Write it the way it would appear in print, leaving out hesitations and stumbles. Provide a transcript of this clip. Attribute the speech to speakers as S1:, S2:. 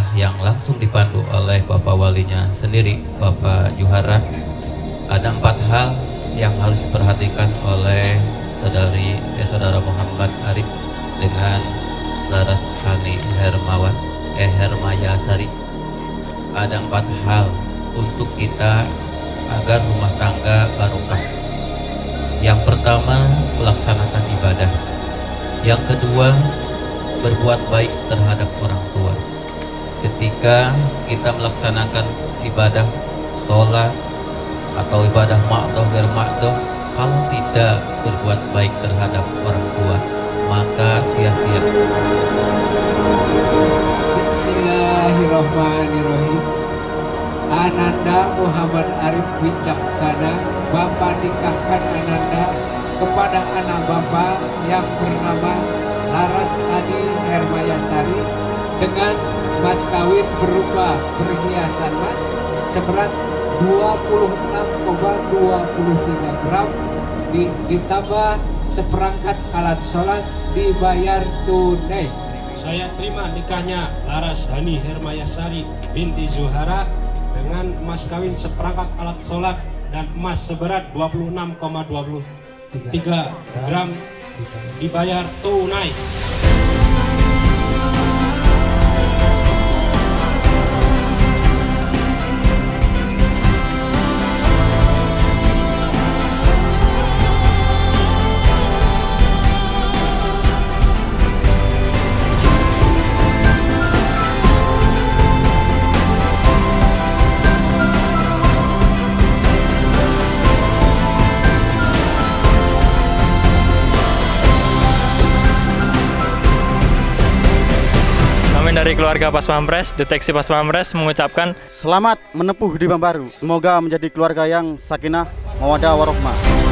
S1: ibadah yang langsung dipandu oleh Bapak Walinya sendiri, Bapak Juhara, ada 4 hal yang harus diperhatikan oleh saudara Muhammad Arif dengan Laras Hani Hermayasari. Ada 4 hal untuk kita agar rumah tangga barokah. Yang pertama, melaksanakan ibadah. Yang kedua, berbuat baik terhadap orang tua. Ketika kita melaksanakan ibadah sholat atau ibadah ma'doh ma'doh, kalau tidak berbuat baik terhadap orang tua, maka sia-sia.
S2: Bismillahirrahmanirrahim. Ananda Muhammad Arif Wicaksana, Bapak nikahkan Ananda kepada anak Bapak yang bernama Laras Hani Hermayasari dengan mas kawin berupa perhiasan emas seberat 26,23 gram ditambah seperangkat alat sholat dibayar tunai.
S3: Saya terima nikahnya Laras Hani Hermayasari binti Zuhara dengan emas kawin seperangkat alat sholat dan emas seberat 26,23 gram dibayar tunai.
S4: Dari keluarga Pas Pampres, Deteksi Pas Pampres mengucapkan
S5: selamat menempuh di Bambaru. Semoga menjadi keluarga yang sakinah, mawaddah warahmah.